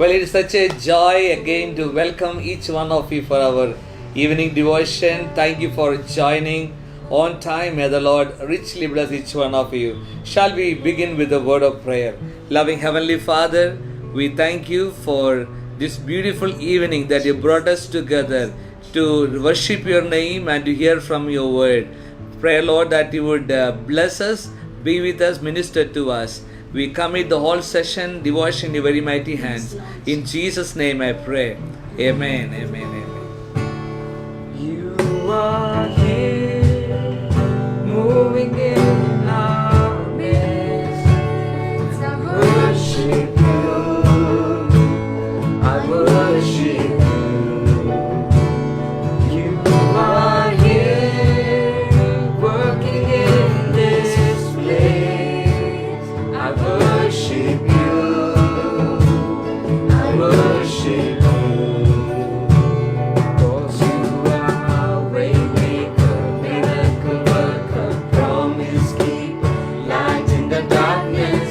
Well, it is such a joy again to welcome each one of you for our evening devotion. Thank you for joining on time. May the Lord richly bless each one of you. Shall we begin with a word of prayer? Loving Heavenly Father, we thank you for this beautiful evening that you brought us together to worship your name and to hear from your word. Pray, Lord, that you would bless us, be with us, minister to us. We commit the whole session, devotion in your very mighty hands. In Jesus' name I pray. Amen, amen, amen. You are here, moving in our midst. I worship you. I worship you. You are here, working in this place. I worship you. I worship you. 'Cause you are waymaker, miracle worker, promise keeper, light in the darkness.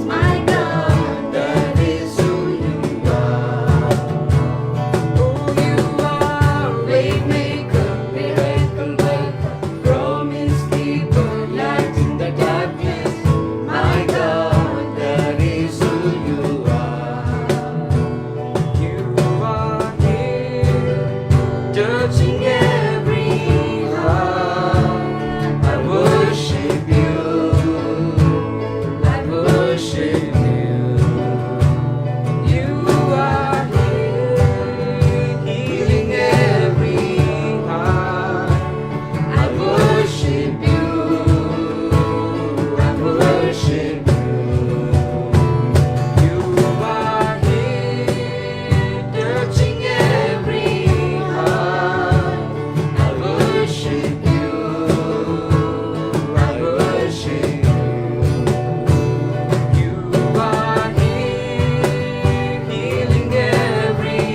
My God, that is who you are. Oh, you are waymaker, miracle worker, promise keeper, light in the darkness. My God, that is who you are. You are here, touching every heart. I worship you. I worship you. You are here, healing every heart. I worship you. I worship you. You are here, touching every heart. I worship you. I worship you. You are here, healing every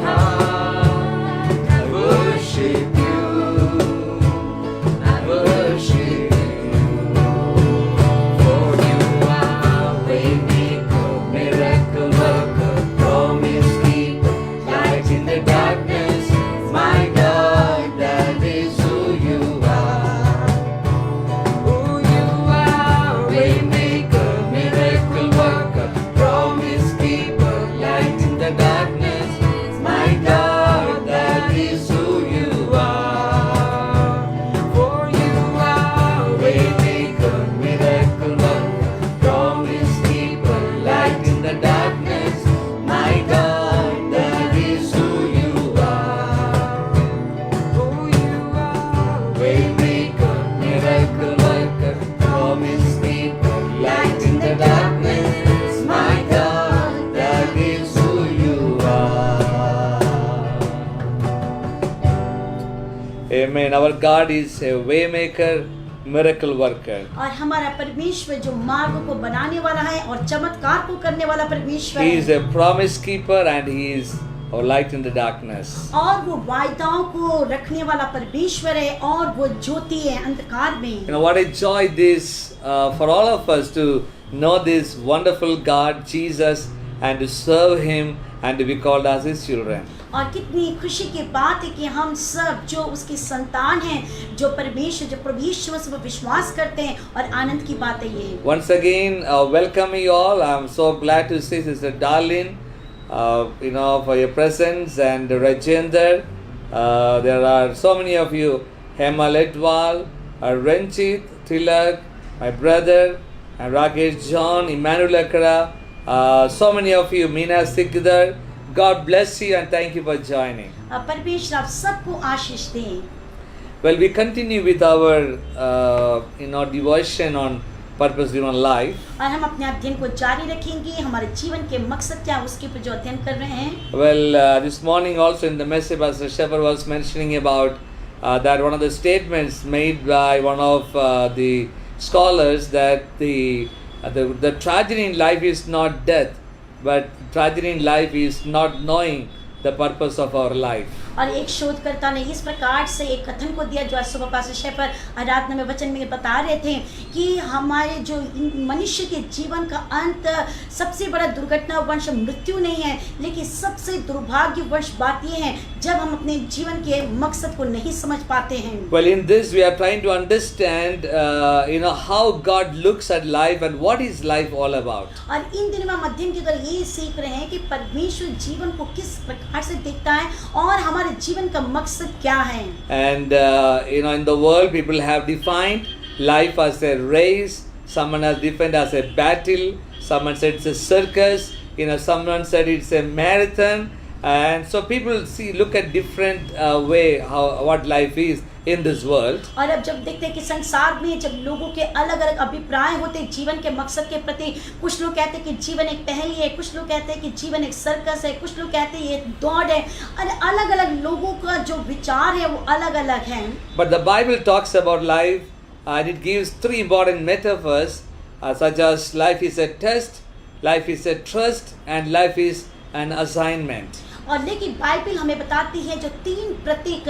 heart. I worship you. I worship you. For you are waymaker, miracle worker, promise keeper, light in the darkness. My God, that is who you are. Oh, you are waymaker, miracle worker, promise keeper, light in the darkness. My God, that is who you are. For you are waymaker, miracle worker, promise keeper, light in the darkness. My God, that is who you are. Oh, you are waymaker, miracle worker, promise keeper, light in the darkness. My God, that is who you are. Amen. Our God is a waymaker, miracle worker. और हमारा परमेश्वर जो मार्ग को बनाने वाला है और चमत्कार को करने वाला परमेश्वर He is है a promise keeper and He is our light in the darkness. और वो वायदाओं को रखने वाला परमेश्वर है और वो ज्योति है अंधकार में। You know what a joy this for all of us to know this wonderful God, Jesus, and to serve Him and to be called as His children. और कितनी खुशी की बात है कि हम सब जो उसकी संतान हैं, जो परमेश्वर जो प्रभु यीशु मसीह पर विश्वास करते हैं और आनंद की बात है ये। Once again, welcome you all. I'm so glad to see Sister Darlene, for your presence, and Rajendra. There are so many of you. Hema Ledwal, Renchit, Tilak, my brother, and Rakesh John, Emmanuel Akara. So many of you. Meena Sikdar. God bless you and thank you for joining. परमेश्वर आप सबको आशीष दें। Well, we continue with our devotion on purpose-driven life. और हम अपने अध्ययन को जारी रखेंगे। हमारे जीवन के मकसद क्या है उसके ऊपर जो अध्ययन कर रहे हैं। Well, this morning also in the message, Pastor Shepherd was mentioning about that one of the statements made by one of the scholars that the tragedy in life is not death, but tragedy in life is not knowing the purpose of our life. और एक शोधकर्ता ने इस प्रकार से एक कथन को दिया जो आज सुबह पास्टर शेफर आराधना में वचन में बता रहे थे कि हमारे जो मनुष्य के जीवन का अंत सबसे बड़ा दुर्घटनावश मृत्यु नहीं है, लेकिन सबसे दुर्भाग्यवश बात यह है जब हम अपने जीवन के मकसद को नहीं समझ पाते हैं। Well, in this we are trying to understand, how God looks at life and what is life all about. और इन दिनों में मध्यम के द्वारा ये सीख रहे हैं कि परमेश्वर जीवन को किस प्रकार से देखता है और हमारे जीवन का मकसद क्या है। And in the world people have defined life as a race. Someone has defined as a battle. Someone said it's a circus. Someone said it's a marathon. And so people look at different way what life is in this world. और अब जब देखते हैं कि संसार में जब लोगों के अलग अलग अभिप्राय होते हैं जीवन के मकसद के प्रति, कुछ लोग कहते हैं कि जीवन एक पहेली है, कुछ लोग कहते हैं कि जीवन एक सर्कस है, कुछ लोग कहते हैं ये दौड़ है, और अलग अलग लोगों का जो विचार है वो अलग अलग है। But the Bible talks about life and it gives three important metaphors such as life is a test, life is a trust and life is an assignment. और लेकिन बाइबल हमें बताती है जो तीन प्रतीक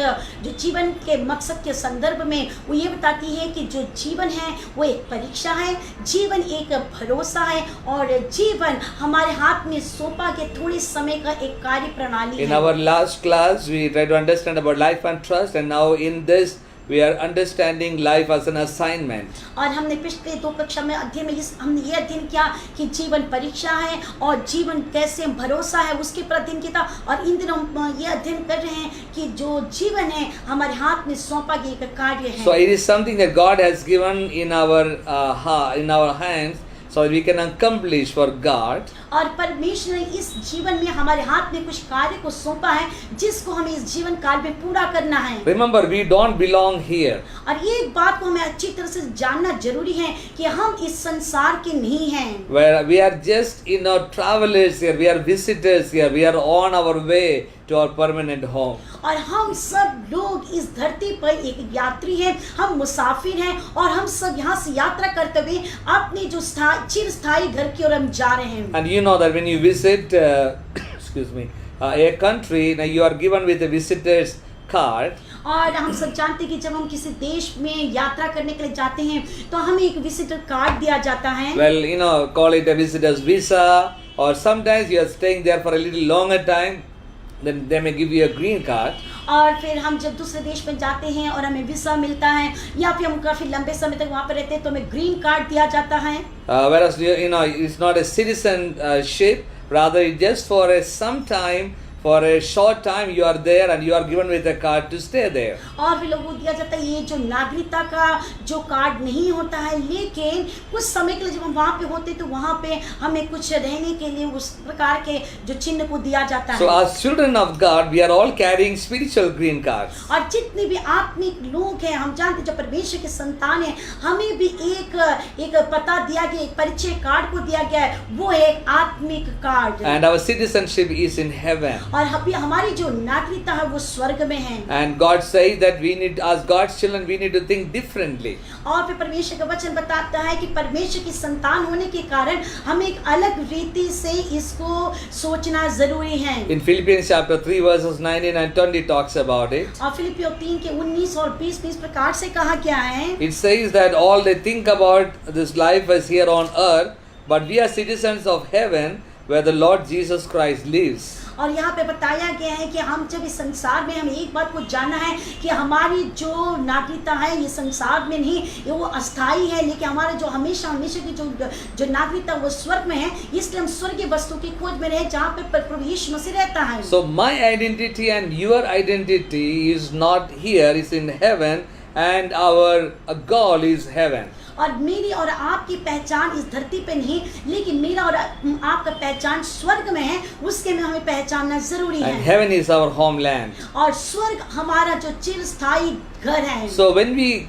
जो जीवन के मकसद के संदर्भ में वो ये बताती है कि जो जीवन है वो एक परीक्षा है, जीवन एक भरोसा है और जीवन हमारे हाथ में सौंपा के थोड़े समय का एक कार्य प्रणाली In है। our last class we tried to understand about life and trust, and now in this we are understanding life as an assignment. और हमने पिछले दो कक्षा में हमने ये अध्ययन किया कि जीवन परीक्षा है और जीवन कैसे भरोसा है उसके पर अध्ययन किया था, और इन दिनों हम ये अध्ययन कर रहे हैं कि जो जीवन है हमारे हाथ में सौंपा गया एक कार्य है। So it is something that God has given in our hands so we can accomplish for God. और परमेश्वर ने इस जीवन में हमारे हाथ में कुछ कार्य को सौंपा है जिसको हमें इस जीवन काल में पूरा करना है। Remember, we don't belong here. और ये एक बात को हमें अच्छी तरह से जानना जरूरी है कि हम इस संसार के नहीं हैं। Where we are just travelers here, we are visitors here, we are on our way to our permanent home. और हम सब लोग इस धरती पर एक यात्री हैं, हम मुसाफिर हैं और हम सब यहाँ से यात्रा करते हुए अपने जो चिरस्थायी घर की ओर हम जा रहे हैं। And you know that when you visit a country, now you are given with a visitor's card. और हम सब जानते हैं कि जब हम किसी देश में यात्रा करने के लिए जाते हैं तो हमें एक विजिटर कार्ड दिया जाता है। Well, call it a visitor's visa, or sometimes you are staying there for a little longer time, then they may give you a green card. और फिर हम जब दूसरे देश में जाते हैं और हमें वीसा मिलता है या फिर हम काफी लंबे समय तक वहाँ पर रहते हैं तो हमें ग्रीन कार्ड दिया जाता है। Whereas it's not a citizenship, rather it's just for some time. For a short time you are there and you are given with a card to stay there. और फिर लोगों को दिया जाता है ये जो नागरिकता का जो कार्ड नहीं होता है, लेकिन कुछ समय के लिए जब हम वहाँ पे होते तो वहाँ पे हमें कुछ रहने के लिए उस प्रकार के जो चिन्ह को दिया जाता है। So as children of God, we are all carrying spiritual green cards. और जितने भी आत्मिक लोग हैं, हम जानते हैं जो परमेश्वर के संतान हैं, हमें भी एक पता दिया गया, एक परिचय कार्ड को दिया गया है, वो है एक आत्मिक card. And our citizenship is in heaven. और हमारी जो नागरिकता है वो स्वर्ग में है। And God says that we need, as God's children, we need to think differently. और फिर परमेश्वर का वचन बताता है कि परमेश्वर की संतान होने के कारण हमें एक अलग रीति से इसको सोचना जरूरी है। In Philippians chapter 3 verses 19 and 20 talks about it. और फिलिपियों 3 के 19 और 20 में इस प्रकार से कहा गया है। It says that all they think about this life is here on earth, but we are citizens of heaven where the Lord Jesus Christ lives. और यहाँ पे बताया गया है कि हम जब इस संसार में हमें एक बात को जानना है कि हमारी जो नागरिकता है ये संसार में नहीं, ये वो अस्थाई है, लेकिन हमारे जो हमेशा हमेशा की जो नागरिकता वो स्वर्ग में है, इसलिए हम स्वर्गीय वस्तु की खोज में रहे जहाँ पे प्रभु यीशु मसीह रहता है। So my identity and your identity is not here, it's in heaven, and our goal is heaven. और मेरी और आपकी पहचान इस धरती पे नहीं, लेकिन मेरा और आपका पहचान स्वर्ग में है, उसके में हमें पहचानना जरूरी है। And heaven is our homeland. और स्वर्ग हमारा जो चिरस्थायी घर है। So when we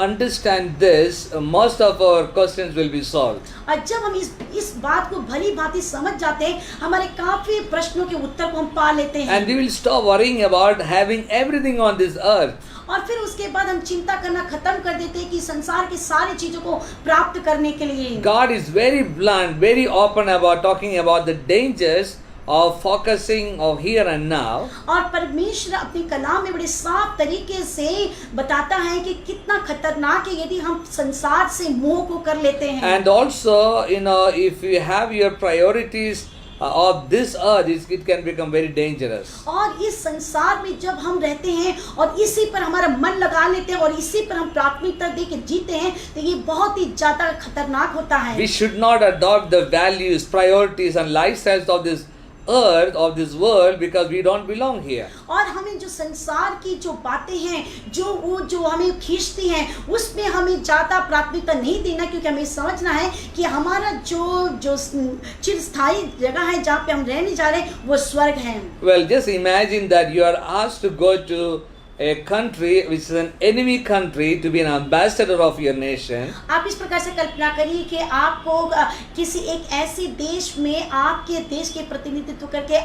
understand this, most of our questions will be solved. और जब हम इस बात को भली भांति समझ जाते हैं, हमारे काफी प्रश्नों के उत्तर को हम पा लेते हैं। And we will stop worrying about having everything on this earth. और फिर उसके बाद हम चिंता करना खत्म कर देते हैं कि संसार की सारी चीजों को प्राप्त करने के लिए। God is very blunt, very open about talking about the dangers of focusing of here and now. और परमेश्वर अपनी कलाम में बड़े साफ तरीके से बताता है कि कितना खतरनाक है यदि हम संसार से मोह को कर लेते हैं। And also, if you have your priorities of this earth, it can become very dangerous. और इस संसार में जब हम रहते हैं और इसी पर हमारा मन लगा लेते हैं और इसी पर हम प्राथमिकता दे के जीते हैं तो ये बहुत ही ज्यादा खतरनाक होता है। We should not adopt the values, priorities and lifestyles of this earth, of this world, because we don't belong here. और हमें जो संसार की जो बातें हैं जो हमें खींचती हैं उसमें हमें ज़्यादा प्राथमिकता नहीं देना, क्योंकि हमें समझना है कि हमारा जो चिरस्थायी जगह है जहाँ पे हम रहने जा रहे हैं वो स्वर्ग है। Well, just imagine that you are asked to go to a country which is an enemy country to be an ambassador of your nation. आप इस प्रकार से कल्पना करिए कि आपको किसी एक ऐसे देश में आपके देश के प्रतिनिधित्व करके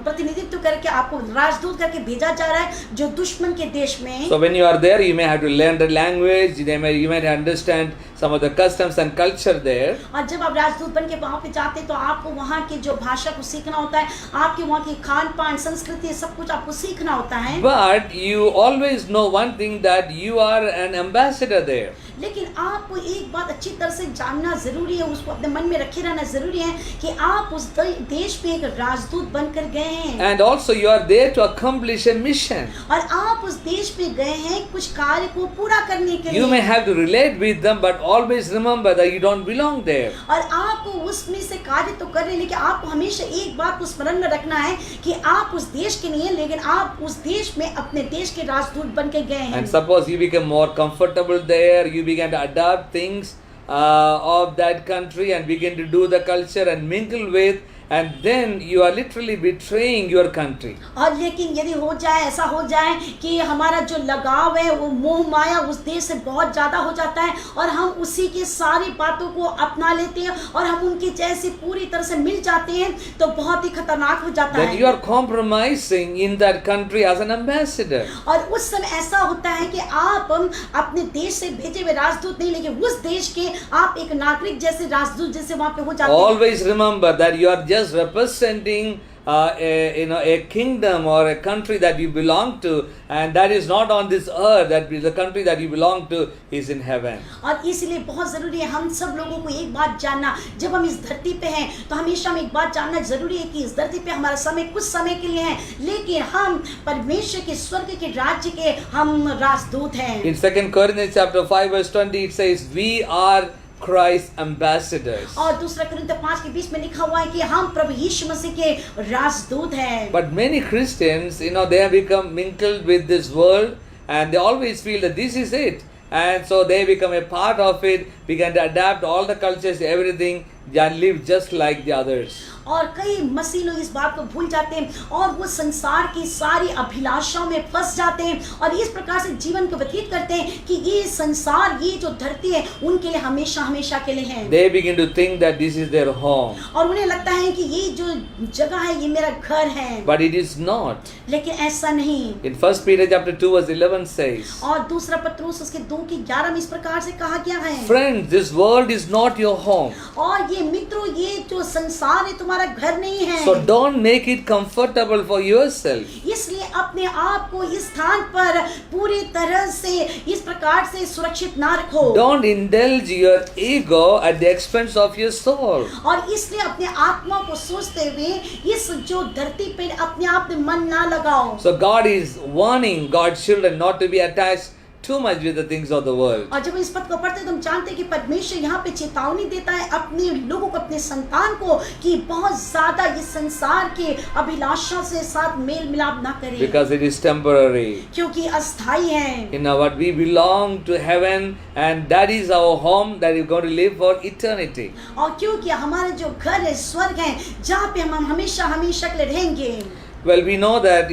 प्रतिनिधित्व करके आपको राजदूत करके भेजा जा रहा है जो दुश्मन के देश में। So when you are there, you may have to learn the language. You might understand some of the customs and culture there. और जब आप राजदूत बन के वहाँ पे जाते हैं तो आपको वहाँ की जो भाषा को सीखना होता है, आपके वहाँ की खान पान संस्कृति सब कुछ आपको सीखना होता है। But you always know one thing, that you are an ambassador there. लेकिन आपको एक बात अच्छी तरह से जानना जरूरी है, उसको अपने मन में रखे रहना जरूरी है कि आप उस देश में एक राजदूत बनकर गए हैं। And also you are there to accomplish a mission. और आप उस देश में गए हैं कुछ कार्य को पूरा करने के लिए। You may have to relate with them, but always remember that you don't belong there. और आपको उसमें से कार्य तो कर रहे हैं, लेकिन आपको हमेशा एक बात को स्मरण में रखना है कि आप उस देश के नहीं हैं, लेकिन आप उस देश में अपने देश के राजदूत बन के गए हैं। And suppose you become more comfortable there, you begin to adopt things of that country and begin to do the culture and mingle with, and then you are literally betraying your country. और लेकिन यदि ऐसा हो जाए कि हमारा जो लगाव है वो मोह माया उस देश से बहुत ज़्यादा हो जाता है और हम उसी की सारी बातों को अपना लेते हैं और हम उनके जैसे पूरी तरह से मिल जाते हैं तो बहुत ही खतरनाक हो जाता Then है। you are compromising in that country as an ambassador. और उस समय ऐसा होता है कि आप अपने देश से भेजे हुए राजदूत नहीं, लेकिन उस देश के आप एक नागरिक जैसे राजदूत जैसे वहाँ पे हो जाते हैं। Always remember that you are just representing a kingdom or a country that you belong to, and that is not on this earth. That the country that you belong to is in heaven. और इसलिए बहुत ज़रूरी है हम सब लोगों को एक बात जानना, जब हम इस धरती पे हैं तो हमेशा हम एक बात जानना ज़रूरी है कि इस धरती पे हमारा समय कुछ समय के लिए है, लेकिन हम परमेश्वर के स्वर्ग के राज्य के हम राजदूत हैं। In 2 Corinthians chapter 5 verse 20 it says, we are Christ ambassadors. और दूसरा कोरिन्थियों 5:20 में लिखा हुआ है कि हम प्रभु यीशु मसीह के राजदूत हैं। But many Christians, they have become mingled with this world, and they always feel that this is it, and so they become a part of it, began to adapt all the cultures, everything, and live just like the others. और कई मसीह लोग इस बात को भूल जाते हैं और वो संसार की सारी अभिलाषाओं में फंस जाते हैं और इस प्रकार से जीवन को व्यतीत करते हैं कि ये संसार, ये जो धरती है उनके लिए हमेशा हमेशा के लिए है। They begin to think that this is their home. और उन्हें लगता है कि ये जो जगह है ये मेरा घर है। But it is not. लेकिन ऐसा नहीं। In 1 Peter chapter 2 verse 11 says, और दूसरा पत्रुस उसके 2:11 में इस प्रकार से कहा गया है, Friends, this world is not your home. और ये मित्रों, ये जो संसार है तुम्हारा घर नहीं है। So don't make it comfortable for yourself. इसलिए अपने आप को इस स्थान पर पूरी तरह से इस प्रकार से सुरक्षित ना रखो। Don't indulge your ego at the expense of your soul. और इसलिए अपने आत्मा को सोचते हुए इस जो धरती पे अपने आप में मन ना लगाओ। So God is warning God's children not to be attached too much with the things of the world. और जब इस पद को पढ़ते हैं तो हम जानते हैं कि परमेश्वर यहाँ पे चेतावनी देता है अपने लोगों को, अपने संतान को, कि बहुत ज्यादा इस संसार के अभिलाषा से साथ मेल मिलाप ना करें, Because it is temporary. क्योंकि अस्थाई है। What we belong to heaven, and that is our home that is going to live for eternity. और क्योंकि हमारा जो घर है स्वर्ग है जहाँ पे हम हमेशा हमेशा के लिए रहेंगे। Well, we know that,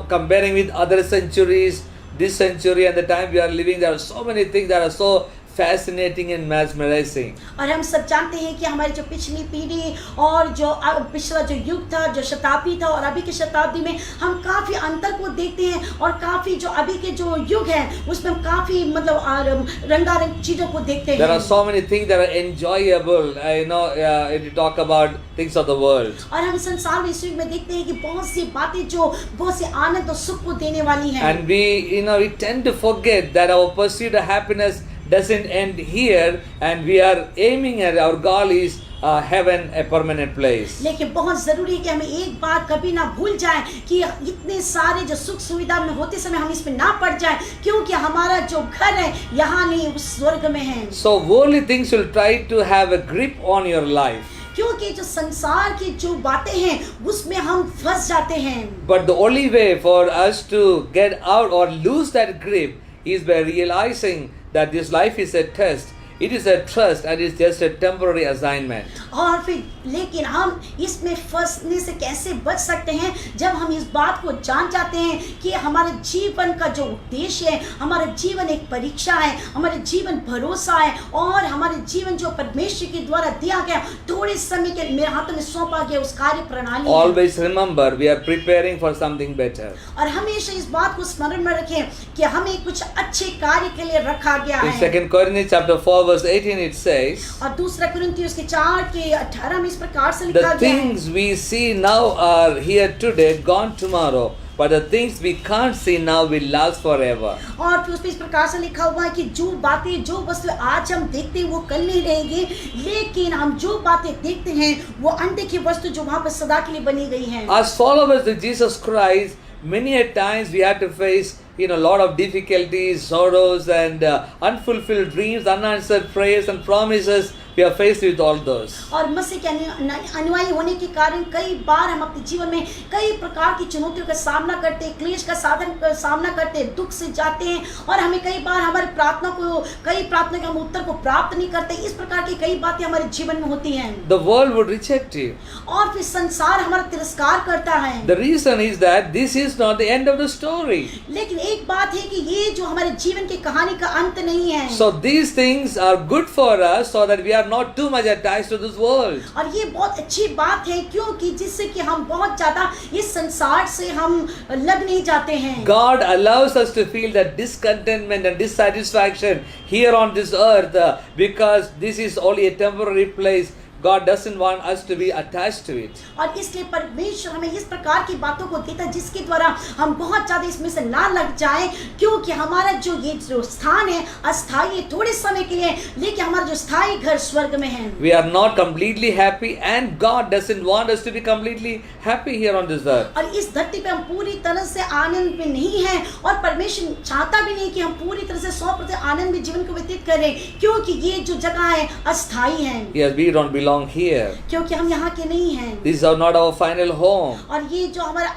comparing with other centuries, this century and the time we are living, there are so many things that are so fascinating and mesmerizing. और हम सब जानते हैं कि हमारी जो पिछली पीढ़ी और जो पिछला जो युग था, जो शताब्दी था और अभी की शताब्दी में हम काफ़ी अंतर को देखते हैं और काफ़ी जो अभी के जो युग है उसमें हम काफ़ी मतलब रंगारंग चीज़ों को देखते There are हैं। so many things that are enjoyable, if you talk about things of the world. और हम संसार में इस युग में देखते हैं कि बहुत सी बातें जो बहुत से आनंद और सुख को देने वाली हैं। And we tend to forget that our pursuit of happiness doesn't end here, and we are aiming at our goal is heaven, a permanent place. लेकिन बहुत जरूरी है कि हमें एक बात कभी ना भूल जाए कि इतने सारे जो सुख सुविधा में होते समय हम इसमें ना पड़ जाए, क्योंकि हमारा जो घर है यहाँ नहीं, उस स्वर्ग में है। So worldly things will try to have a grip on your life. क्योंकि जो संसार की जो बातें हैं उसमें हम फंस जाते हैं। But the only way for us to get out or lose that grip is by realizing that this life is a test. It is a trust and it's just a temporary assignment. और फिर लेकिन हम इसमें फंसने से कैसे बच सकते हैं जब हम इस बात को जान जाते हैं कि हमारे जीवन का जो उद्देश्य है, हमारा जीवन एक परीक्षा है, हमारा जीवन भरोसा है और हमारे जीवन जो परमेश्वर के द्वारा दिया गया थोड़े समय के मेरे हाथों में सौंपा गया उस कार्य प्रणाली है। Always remember we are preparing for something better. और हमेशा इस बात को स्मरण में रखें कि हमें कुछ अच्छे कार्य के लिए रखा गया In है। 2 Corinthians chapter 4 verse 18 it says, और दूसरा कुरिन्थियों के 4 के 18 में इस प्रकार से लिखा the गया है, things we see now are here today, gone tomorrow. But the things we can't see now will last forever. और फिर उस पे इस प्रकार से लिखा हुआ है कि जो बातें जो वस्तु आज हम देखते हैं वो कल नहीं रहेंगी, लेकिन हम जो बातें देखते हैं वो अनदेखी वस्तु जो वहाँ पर सदा के लिए बनी गई हैं। As followers of Jesus Christ, many a times we have to face a lot of difficulties, sorrows, and unfulfilled dreams, unanswered prayers and promises. We are faced with all those. और मसीह के अनुयायी होने के कारण कई बार हम अपने जीवन में कई प्रकार की चुनौतियों का सामना करते हैं, क्लेश का सामना करते हैं, दुख से जाते हैं और हमें कई बार हमारे प्रार्थना के हम उत्तर को प्राप्त नहीं करते। इस प्रकार की कई बातें हमारे जीवन में होती हैं। The world would reject you. और फिर संसार हमारा तिरस्कार करता है। The reason is that this is not the end of the story. लेकिन एक बात है कि ये जो हमारे जीवन की कहानी का अंत नहीं है। So these things are good for us so that we are not too much attached to this world. और ये बहुत अच्छी बात है क्योंकि जिससे कि हम बहुत ज्यादा इस संसार से हम लग नहीं जाते हैं। God allows us to feel that discontentment and dissatisfaction here on this earth because this is only a temporary place. God doesn't want us to be attached to it. और इसलिए परमेश्वर हमें इस प्रकार की बातों को देता है जिसके द्वारा हम बहुत ज्यादा इसमें से ना लग जाएं, क्योंकि हमारा ये जो स्थान है अस्थायी है, थोड़े समय के लिए, लेकिन हमारा जो स्थायी घर स्वर्ग में है। We are not completely happy and God doesn't want us to be completely happy here on this earth. और इस धरती पे हम पूरी तरह से आनंद में नहीं हैं और परमेश्वर चाहता भी नहीं कि हम पूरी तरह से 100% आनंद में जीवन को व्यतीत करें, क्योंकि ये जो जगह है अस्थायी है। Yes, we don't belong here. क्योंकि हम यहाँ के नहीं हैं। This is not our final home. और ये जो हमारा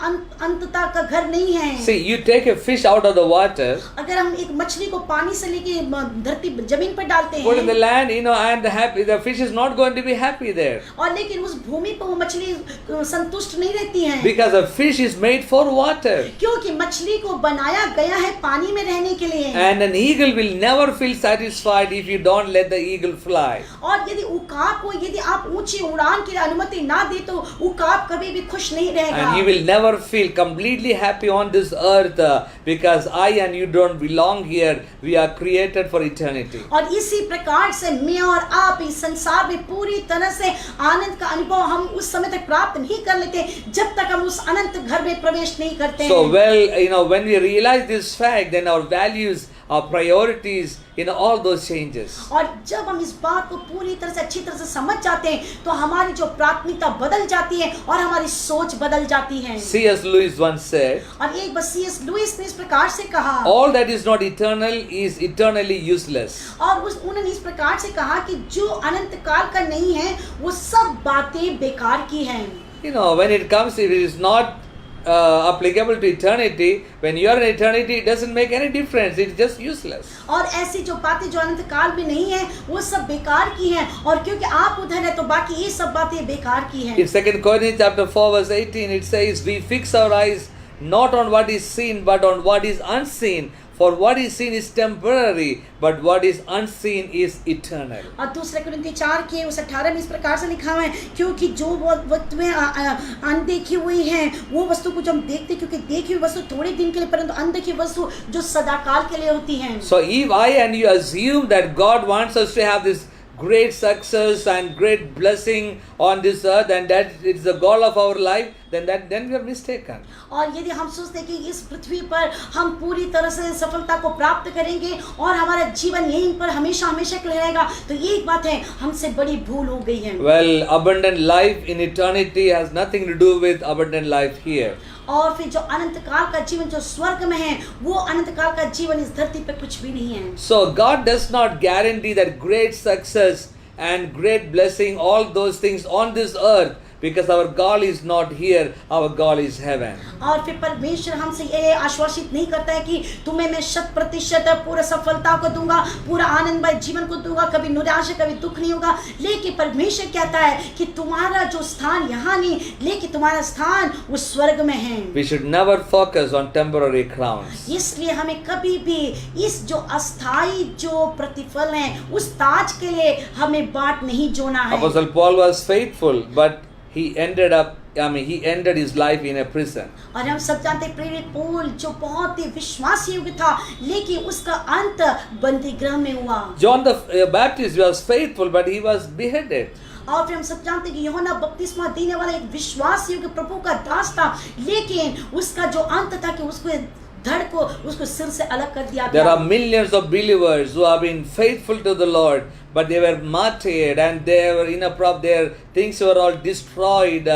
अंतता का घर नहीं है। See, you take a fish out of the water, अगर हम एक मछली को पानी से लेके धरती जमीन पर डालते put in the हैं land, and the fish is not going to be happy there. और लेकिन उस भूमि पर वो मछली संतुष्ट नहीं रहती है, Because the fish is made for water. क्योंकि मछली को बनाया गया है पानी में रहने के लिए। And an eagle will never feel satisfied if you don't let the eagle fly. और यदि उकाब को यदि आप ऊंची उड़ान की अनुमति ना दे तो उकाब कभी भी खुश नहीं रहेगा। And you will never feel completely happy on this earth because I and you don't belong here. We are created for eternity. और इसी प्रकार से मैं और आप इस संसार में पूरी तरह से आनंद का अनुभव हम उस समय तक प्राप्त नहीं कर लेते जब तक हम उस अनंत घर में प्रवेश नहीं करते So हैं। when we realize this fact, then our values, our priorities, all those changes. और जब हम इस बात को पूरी तरह से अच्छी तरह से समझ जाते हैं तो हमारी जो प्राथमिकता बदल जाती है और हमारी सोच बदल जाती है। C.S. Lewis once said, और एक बार C.S. लुइस ने इस प्रकार से कहा, all that is not eternal is eternally useless. और उन्होंने इस प्रकार से कहा कि जो अनंत काल का नहीं है वो सब बातें बेकार की हैं। When it comes, if it is not applicable to eternity, when you are in eternity, it doesn't make any difference. It's just useless. और ऐसी जो बातें जो अनंत काल में नहीं है वो सब बेकार की हैं, और क्योंकि आप उधर है तो बाकी ये सब बातें बेकार की हैं। In 2 Corinthians chapter 4 verse 18 it says, we fix our eyes not on what is seen but on what is unseen, For what is seen is temporary, but what is unseen is eternal. और दूसरे कुरिन्थी 4 के उस 18 में इस प्रकार से लिखा हुआ है, क्योंकि जो वस्तुएं अनदेखी हुई हैं वो वस्तु को जो हम देखते हैं, क्योंकि देखी हुई वस्तु थोड़े दिन के लिए परंतु अनदेखी वस्तु जो सदाकाल के लिए होती हैं। So if I and you assume that God wants us to have this great success and great blessing on this earth and that it's the goal of our life, then we are mistaken. और यदि हम सोचते हैं कि इस पृथ्वी पर हम पूरी तरह से सफलता को प्राप्त करेंगे और हमारा जीवन यहीं पर हमेशा हमेशा के लिए रहेगा, तो ये एक बात है, हमसे बड़ी भूल हो गई है। Well, abundant life in eternity has nothing to do with abundant life here. और फिर जो अनंत काल का जीवन जो स्वर्ग में है, वो अनंत काल का जीवन इस धरती पे कुछ भी नहीं है। So God does not guarantee that great success and great blessing, all those things on this earth, because our goal is not here, our goal is heaven. और फिर परमेश्वर हमसे ये आश्वासित नहीं करता है कि तुम्हें मैं 100% पूरा सफलता को दूंगा, पूरा आनंदमय जीवन को दूंगा, कभी निराशा कभी दुख नहीं होगा। लेकिन परमेश्वर कहता है कि तुम्हारा जो स्थान यहाँ नहीं, लेकिन तुम्हारा स्थान उस स्वर्ग में है। We should never focus on temporary crowns. इसलिए हमें कभी भी इस जो अस्थाई जो प्रतिफल है उस ताज के लिए हमें बाट नहीं जोना है। Apostle Paul was faithful, but he ended his life in a prison. और हम सब जानते हैं प्रेरित पौल जो बहुत ही विश्वासी युग था, लेकिन उसका अंत बंदी गृह में हुआ। John the Baptist was faithful, but he was beheaded. और फिर हम सब जानते हैं कि यूहन्ना बपतिस्मा देने वाला एक विश्वासी युग प्रभु का दास था, लेकिन उसका जो अंत था कि उसको धड़ को उसको सिर से अलग कर दिया There गया। are millions of believers who have been faithful to the Lord, but they were martyred and they were inappropriate. Their things were all destroyed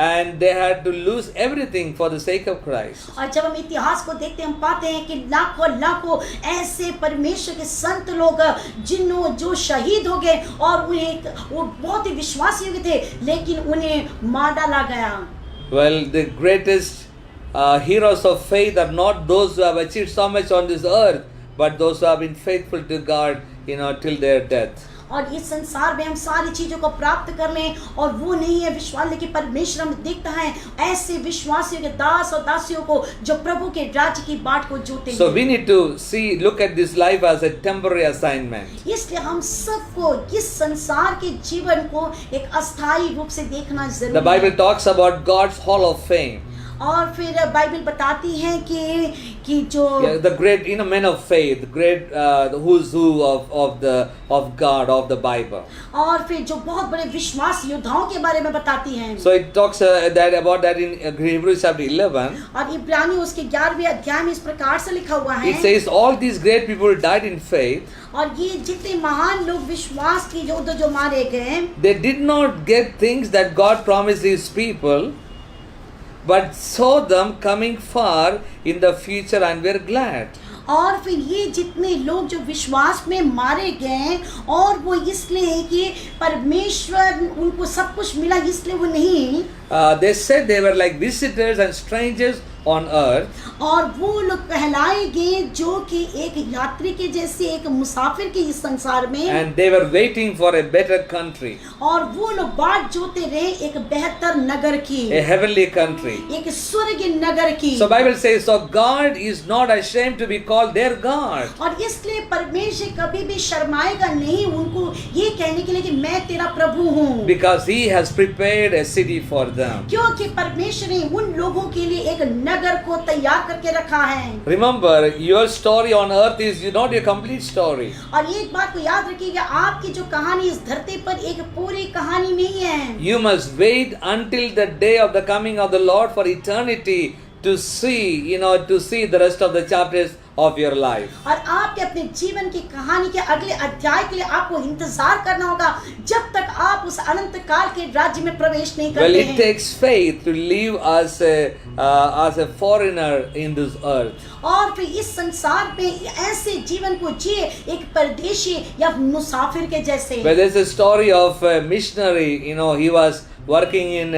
and they had to lose everything for the sake of Christ. और जब हम इतिहास को देखते हैं, हम पाते हैं कि लाखों लाखों ऐसे परमेश्वर के संत लोग जो शहीद हो गए और वो बहुत ही विश्वासी हुए थे, लेकिन उन्हें मार डाला गया। Well, the greatest heroes of faith are not those who have achieved so much on this earth, but those who have been faithful to God, till their death. और इस संसार में हम सारी चीजों को प्राप्त कर लें और वो नहीं है विश्वास, लेकिन परमेश्वर हम देखता है ऐसे विश्वासियों के दास और दासियों को जो प्रभु के राज्य की बाट को जोते हैं। So we need to look at this life as a temporary assignment. इसलिए हम सबको इस संसार के जीवन को एक अस्थायी रूप से देखना The जरूरी Bible है। talks about God's Hall of Fame. और फिर बाइबल बताती है कि जो The great men of faith, the great who's who of God, of the Bible. और फिर जो बहुत बड़े विश्वास योद्धाओं के बारे में बताती हैं। So it talks about that in Hebrews chapter 11. और इब्रानी उसके 11वें अध्याय में इस प्रकार से लिखा हुआ है। It says all these great people died in faith. और ये जितने महान लोग विश्वास के योद्धा जो मारे गए, They did not get things that God promised His people, but saw them coming far in the future and were glad. और फिर ये जितने लोग जो विश्वास में मारे गए और वो इसलिए कि परमेश्वर उनको सब कुछ मिला, इसलिए वो नहीं, They said they were like visitors and strangers on earth. और वो लोग कहलाए गए जो कि एक यात्री के जैसे, एक मुसाफिर के इस संसार में, And they were waiting for a better country, और वो लोग बाट जोते रहे एक बेहतर नगर की, a heavenly country. एक स्वर्गीय नगर की। So Bible says, so God is not ashamed to be called their God. और इसलिए परमेश्वर कभी भी शर्माएगा नहीं उनको ये कहने के लिए कि मैं तेरा प्रभु हूँ, Because He has prepared a city for them. क्योंकि परमेश्वर ने उन लोगों के लिए एक नगर को तैयार करके रखा है। Remember, your story on earth is not your complete story. और एक बात को याद रखिएगा, आपकी जो कहानी इस धरती पर एक पूरी कहानी नहीं है। You must wait until the day of the coming of the Lord for eternity to see the rest of the chapters of your life. और आपके अपने जीवन की कहानी के अगले अध्याय के लिए आपको इंतजार करना होगा जब तक आप उस अनंत काल के राज्य में प्रवेश नहीं Well, करते it हैं। takes faith to live as a foreigner in this earth. और फिर इस संसार में ऐसे जीवन को जिए एक परदेशी या मुसाफिर के जैसे। Well, there's a story of a missionary. He was working in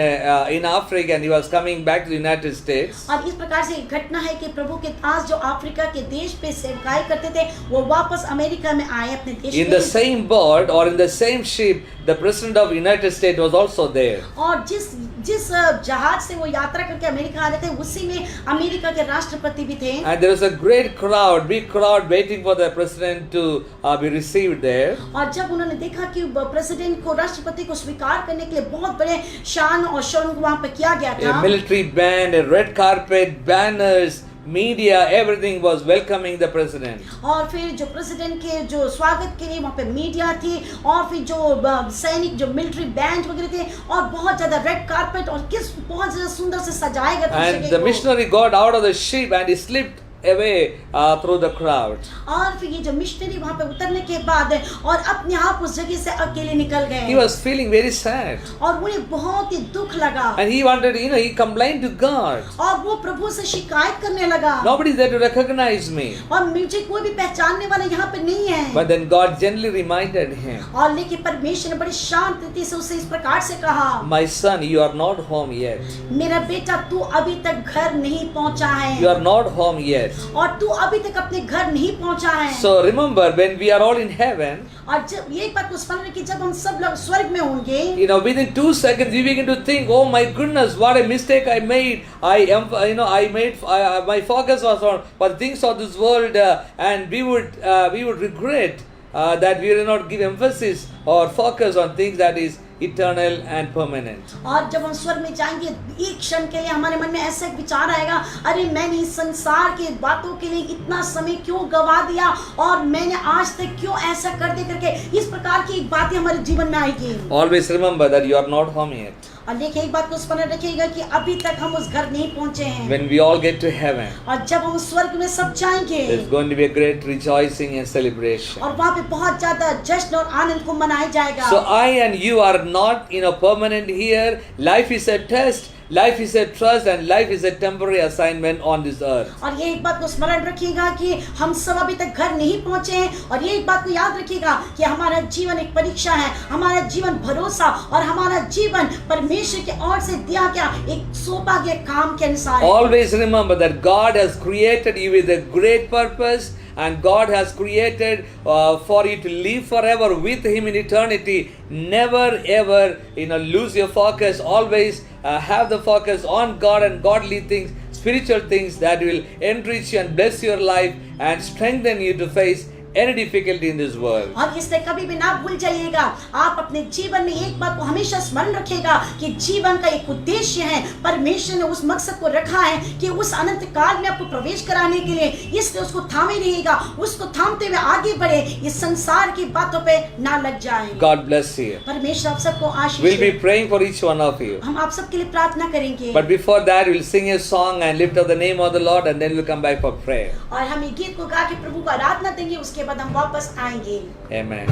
Africa and he was coming back to the United States. और इस प्रकार से एक घटना है कि प्रभु के दास जो अफ्रीका के देश पे सेवकाई करते थे, वो वापस अमेरिका में आए अपने देश In में। the same boat or in the same ship, the president of United States was also there. और जिस जिस जहाज से वो यात्रा करके अमेरिका आ रहे थे उसी में अमेरिका के राष्ट्रपति भी थे। And there was a great crowd, big crowd waiting for the president to be received there. और जब उन्होंने देखा कि प्रेसिडेंट को, राष्ट्रपति को स्वीकार करने के लिए बहुत बड़े शान और शौक वहां पे किया गया A था। military band, a red carpet, banners, media, everything was welcoming the president. और फिर जो प्रेसिडेंट के जो स्वागत के लिए वहाँ पे मीडिया थी और फिर जो सैनिक जो मिलिट्री बैंड वगैरह थे और बहुत ज्यादा रेड कारपेट और किस बहुत ज्यादा सुंदर से सजाया गया था उस And जगह the को। missionary got out of the ship and he slipped away through the crowd. और फिर ये जो मिशनरी वहाँ पे उतरने के बाद और अपने आप उस जगह से अकेले निकल He गए was feeling very sad. और उन्हें बहुत ही दुख लगा And he wanted, he complained to God. और वो प्रभु से शिकायत करने लगा Nobody is there to recognize me. और मुझे कोई भी पहचानने वाला यहाँ पे नहीं है। But then God gently reminded him, और लेकिन परमेश्वर ने बड़ी शांत रीति से उसे इस प्रकार से कहा, My son, you are not home yet. मेरा बेटा तू अभी तक घर नहीं पहुंचा है You are not home yet. और तू अभी तक अपने घर नहीं पहुंचा है। So remember, when we are all in heaven, और जब ये बात को स्मरण कि जब हम सब लोग स्वर्ग में होंगे within 2 seconds we begin to think, oh my goodness, what a mistake I made. My focus was on things of this world, and we would regret that we did not give emphasis or focus on things that is eternal and permanent. और जब हम स्वर्ग में जाएंगे एक क्षण के लिए हमारे मन में ऐसा एक विचार आएगा, अरे मैंने इस संसार के बातों के लिए इतना समय क्यों गवा दिया और मैंने आज तक क्यों ऐसा कर दे करके इस प्रकार की बातें हमारे जीवन में आएगी। Always remember that you are not home yet. और देखिए एक बात को स्मरण रखिएगा कि अभी तक हम उस घर नहीं पहुंचे हैं When we all get to heaven, और जब हम स्वर्ग में सब जाएंगे there's going to be a great rejoicing and celebration. और वहाँ पे बहुत ज्यादा जश्न और आनंद को मनाया जाएगा। So I and you are not permanent here. Life is a test. Life is a trust and life is a temporary assignment on this earth. और ये एक बात को स्मरण रखिएगा कि हम सब अभी तक घर नहीं पहुंचे हैं और ये एक बात को याद रखिएगा कि हमारा जीवन एक परीक्षा है, हमारा जीवन भरोसा और हमारा जीवन परमेश्वर की ओर से दिया गया एक सौंपा गया काम के अनुसार है। Always remember that God has created you with a great purpose and God has created for you to live forever with Him in eternity. Never ever lose your focus. Always have the focus on God and godly things, spiritual things that will enrich you and bless your life and strengthen you to face any difficulty in this world. और इसलिए कभी भी ना भूल जाइएगा, आप अपने जीवन में एक बात को हमेशा स्मरण रखिएगा कि जीवन का एक उद्देश्य है, परमेश्वर ने उस मकसद को रखा है कि उस अनंत काल में आपको प्रवेश कराने के लिए, इसलिए उसको थामे रहिएगा, उसको थामते हुए आगे बढ़े, इस संसार की बातों पे ना लग जाए। God bless you. परमेश्वर आप सबको आशीष We'll be they. praying for each one of you. हम आप सबके लिए प्रार्थना करेंगे But before that, we'll sing a song and lift up the name of the Lord, and then we'll come back for prayer. और हम ये गीत को गा के प्रभु को आराधना देंगे, उसके बाद हम वापस आएंगे। Amen.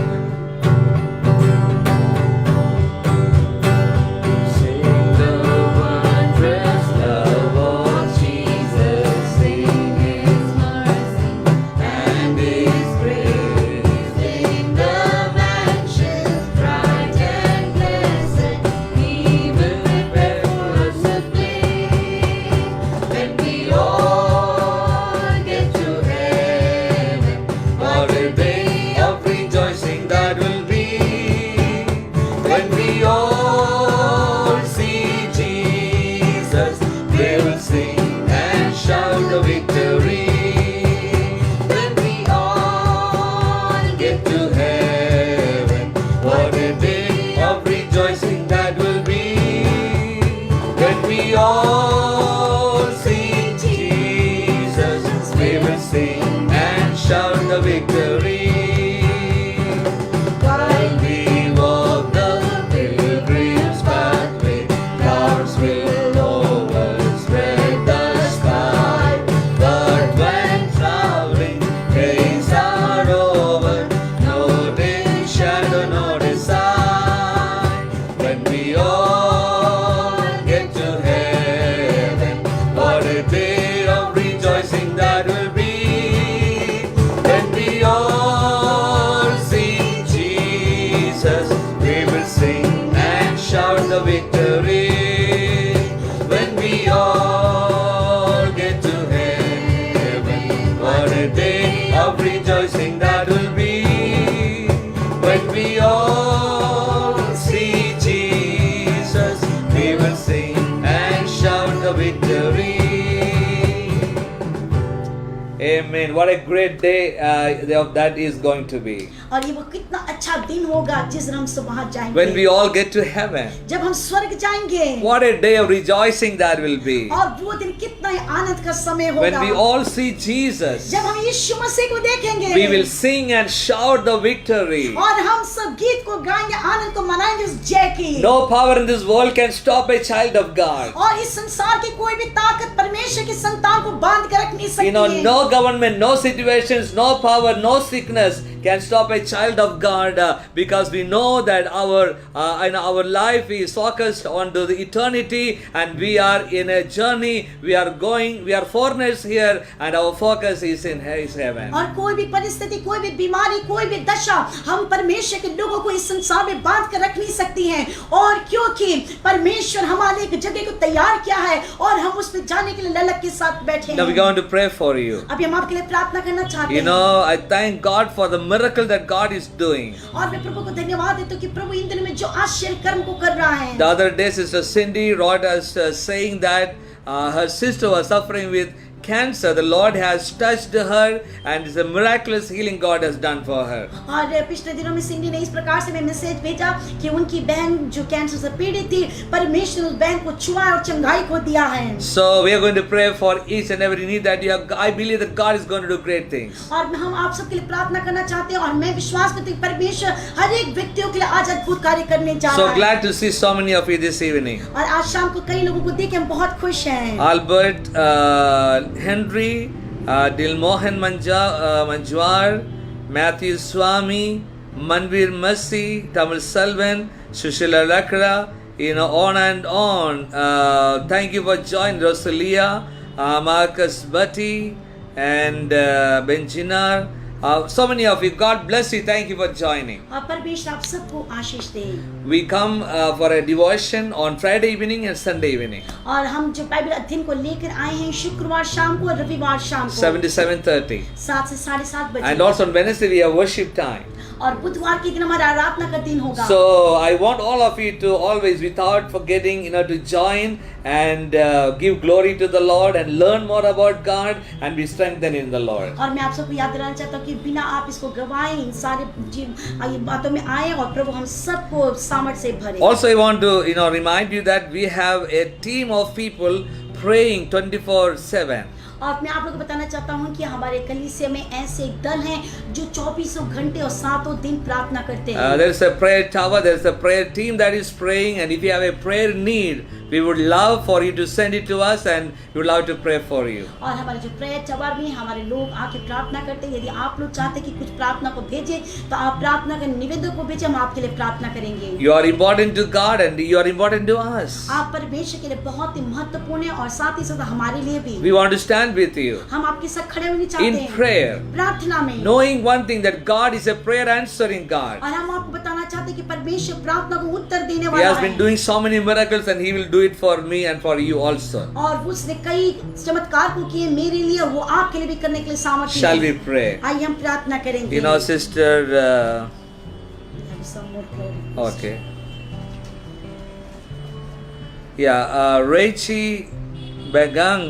Sing the wondrous love of Jesus, sing His mercy and His grace. Sing the mansions bright and blessed, even prepared for us to live. When we all get to heaven, what a day of rejoicing that will be. When we all see Jesus, they will sing and shout the victory. When we all get to heaven, what a day of rejoicing that will be. When we all see Jesus, we will sing and shout the victory. While we walk the pilgrim's pathway, clouds will overspread the sky. But when traveling days are over, no day shadow nor desire. When we all get to heaven, what a day of rejoicing that will be. When we all the victory. Amen. What a great day that is going to be. और ये वो कितना अच्छा दिन होगा जिस दिन हम सब वहाँ जाएंगे, When we all get to heaven. जब हम स्वर्ग जाएंगे। What a day of rejoicing that will be. और वो दिन कितना ही आनंद का समय When होगा we all see Jesus, जब हम यीशु मसीह को देखेंगे। we will sing and shout the victory. और हम सब गीत को गाएंगे, आनंद को मनाएंगे उस जय की। No power in this world can stop a child of God. और इस संसार की कोई भी ताकत परमेश्वर की संतान को बांध कर रख नहीं सकती है। No government, no situations, no power, no sickness can stop a child of God because we know that our life is focused on to the eternity, and we are in a journey. We are foreigners here, and our focus is in His heaven. और कोई भी परिस्थिति, कोई भी बीमारी, कोई भी दशा हम परमेश्वर के लोगों को इस संसार में बांध कर रख नहीं सकती हैं। और क्योंकि परमेश्वर हमारे एक जगह को तैयार किया है और हम उस पर जाने के लिए ललक के साथ बैठे हैं। Now we're going to pray for you. अभी हम आपके लिए प्रार्थना करना चाहते हैं। I thank God for the miracle that God is doing. और मैं प्रभु को धन्यवाद देता हूँ कि प्रभु इन दिनों में जो आश्चर्य कर्म को कर रहा है। The other day, Sister Cindy wrote us saying that her sister was suffering with cancer. The Lord has touched her, and it's a miraculous healing God has done for her. और पिछले दिनों में सिंडी ने इस प्रकार से मैसेज भेजा कि उनकी बहन जो कैंसर से पीड़ित थी, परमेश्वर उस बहन को छुआ और चंगाई को दिया है। So we are going to pray for each and every need that you have. I believe that God is going to do great things. और हम आप सबके लिए प्रार्थना करना चाहते हैं और मैं विश्वास करती हूँ परमेश्वर हर एक व्यक्तियों के लिए आज अद्भुत कार्य करने जा रहा So है। glad to see so many of you this evening. और आज शाम को कई लोगों को देख के हम बहुत खुश हैं। Albert, Henry, Dilmohan Manjwar, Matthew Swami, Manvir Masi, Tamil Salvan, Sushila Lakra, on and on. Thank you for joining Rosalia, Marcus Bhatti, and Benjinar. So many of you. God bless you. Thank you for joining. और परमेश्वर आप सबको आशीष दे। We come for a devotion on Friday evening and Sunday evening. और हम जो Bible अध्ययन को लेकर आए हैं शुक्रवार शाम को और रविवार शाम को 7 to 7:30. 7 से 7:30 बजे। And also on Wednesday we have worship time. और बुधवार के दिन हमारा आराधना का दिन होगा। So I want all of you to always, without forgetting, to join and give glory to the Lord and learn more about God and be strengthened in the Lord. और मैं आप सबको याद दिलाना चाहता हूँ कि बिना आप इसको गवाएं इन सारे बातों में आए और प्रभु हम सबको सामर्थ से भरे। Also I want to remind you that we have a team of people praying 24/7. और मैं आप लोगों को बताना चाहता हूँ कि हमारे कलीसिया में ऐसे एक दल हैं जो 24 घंटे और 7 दिन प्रार्थना करते हैं। There is a prayer tower, there is a prayer team that is praying, and if you have a prayer need, we would love for you to send it to us, and we would love to pray for you. और हमारे जो prayer tower में हमारे लोग आके प्रार्थना करते हैं। यदि आप लोग चाहते हैं कि कुछ प्रार्थना को भेजें तो आप प्रार्थना के निवेदन को भेजें, हम आपके लिए प्रार्थना करेंगे। You are important to God and you are important to us. आप परमेश्वर के लिए बहुत ही महत्वपूर्ण है और साथ ही साथ हमारे लिए भी। We want to stand with you हम आपके साथ खड़े होने चाहते in हैं prayer, प्रार्थना में। knowing one thing, that God is a prayer answering God. और हम आपको बताना चाहते हैं कि परमेश्वर प्रार्थना को उत्तर देने He वाला has है। been doing so many miracles, and He will do it for me and for you also. और उसने कई चमत्कार को किए मेरे लिए, वो आपके लिए भी करने के लिए सामर्थ्य Shall we है। pray? आइए हम प्रार्थना करेंगे। Sister. Some more prayer. Okay. Yeah, Raichi Begang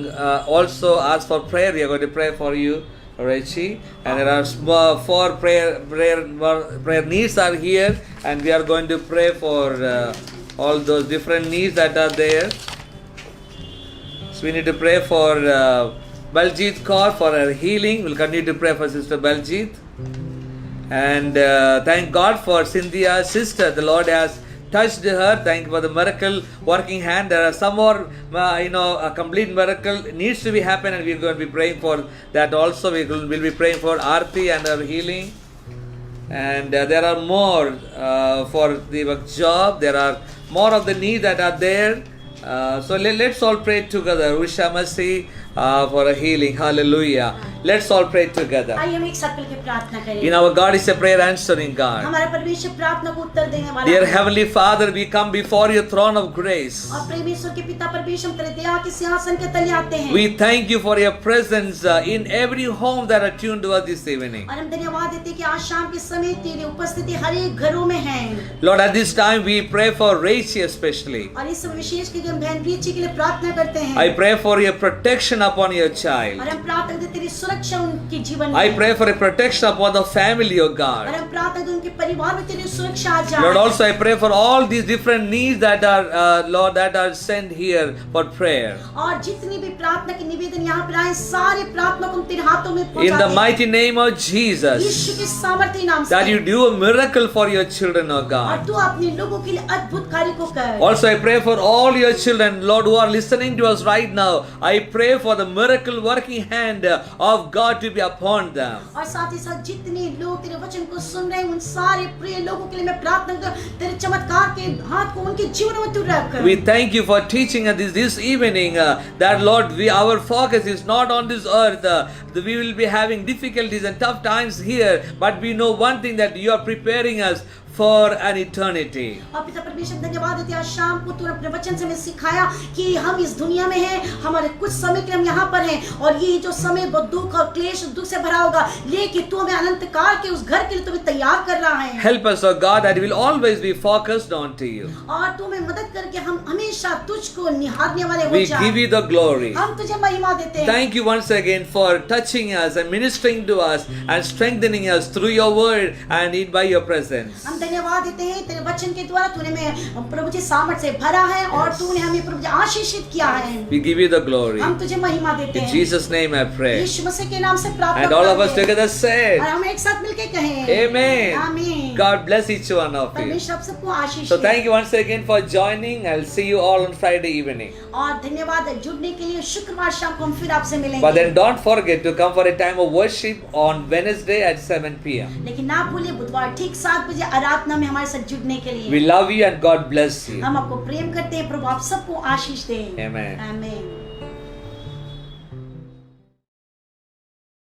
also asked for prayer. We are going to pray for you, Raichi. And there are 4 prayer needs are here, and we are going to pray for all those different needs that are there. So we need to pray for Baljit Kaur for her healing. We'll continue to pray for Sister Baljit. And thank God for Cynthia's sister. The Lord has touched her. Thank you for the miracle working hand. There are some more, a complete miracle needs to be happen, and we're going to be praying for that also. We'll be praying for Aarti and her healing. And there are more for the job. There are more of the needs that are there. So let's all pray together. Usha Masi, for a healing. Hallelujah. Let's all pray together. आइए हम एक साथ मिलकर प्रार्थना करें। In our God is a prayer answering God. हमारा परमेश्वर प्रार्थना को उत्तर देने वाला Dear है। Heavenly Father, we come before your throne of grace. और परमेश्वर के पिता परमेश्वर हम तेरे दया के सिंहासन के तले आते हैं। We thank you for your presence in every home that are tuned to us this evening. और हम धन्यवाद देते हैं कि आज शाम के समय तेरी उपस्थिति हर एक घरों में है। Lord, at this time we pray for Rachel especially. और इस समय विशेष करके हम बहन रीची के लिए प्रार्थना करते हैं। I pray for your protection upon your child. और हम प्रार्थना करते हैं तेरी सुरक्षा उनके जीवन में। I pray for a protection upon the family, O और God. हम प्रार्थना करते हैं उनके परिवार में तेरी सुरक्षा आ जाए। Lord, also I pray for all these different needs that are, Lord, that are sent here for prayer. और जितनी भी प्रार्थना के निवेदन यहाँ पर आए सारे प्रार्थना को हम तेरे हाथों में पहुंचा In the दें। mighty name of Jesus, यीशु के सामर्थ्य नाम से। that you do a miracle for your children, O और God. तू अपने लोगों के लिए अद्भुत कार्य को कर। Also, I pray for all your children, Lord, who are listening to us right now. I pray for the miracle working hand of God to be upon them. और साथ ही साथ जितने लोग तेरे वचन को सुन रहे हैं उन सारे प्रिय लोगों के लिए मैं प्रार्थना करता हूं तेरे चमत्कार के हाथ को उनके जीवन में तू रख। We thank you for teaching us this evening that, Lord, our focus is not on this earth. We will be having difficulties and tough times here, but we know one thing, that you are preparing us for an eternity. और पिता परमेश्वर धन्यवाद देते हैं आज शाम को तूने अपने वचन से हमें सिखाया कि हम इस दुनिया में हैं, हमारे कुछ समय के लिए हम यहाँ पर हैं और ये जो समय बहुत दुख और क्लेश दुख से भरा होगा, लेकिन तू हमें अनंत काल के उस घर के लिए तुम्हें तैयार कर रहा है। Help us, O God, that we will always be focused on to you. और तू हमें मदद करके हम हमेशा तुझको निहारने वाले हो We जाएं। give you the glory. हम तुझे महिमा देते हैं। Thank you once again for touching us and ministering to us and strengthening us through your word and by your presence. हम धन्यवाद देते हैं तेरे वचन के द्वारा तूने हमें प्रभु जी सामर्थ से भरा है और तूने हमें प्रभु जी आशीषित किया है। We give you the glory. हम तुझे महिमा देते In हैं। Jesus' name I pray. यीशु मसीह के नाम से प्रार्थना And all of us करते हैं। together said, और हम एक साथ मिलके कहें Amen. आमीन। God bless each one of you. परमेश्वर आप सबको आशीष So they. thank you once again for joining. I'll see you all on Friday evening. और धन्यवाद जुड़ने के लिए। शुक्रवार शाम को हम फिर आपसे मिलेंगे। But then don't forget to come for a time of worship on Wednesday at 7 p.m. लेकिन ना भूलिए बुधवार ठीक 7 बजे आराधना में हमारे साथ जुड़ने के लिए। We love you and God bless you. हम आपको प्रेम करते हैं। प्रभु आप सबको आशीष दे। Amen. आमीन।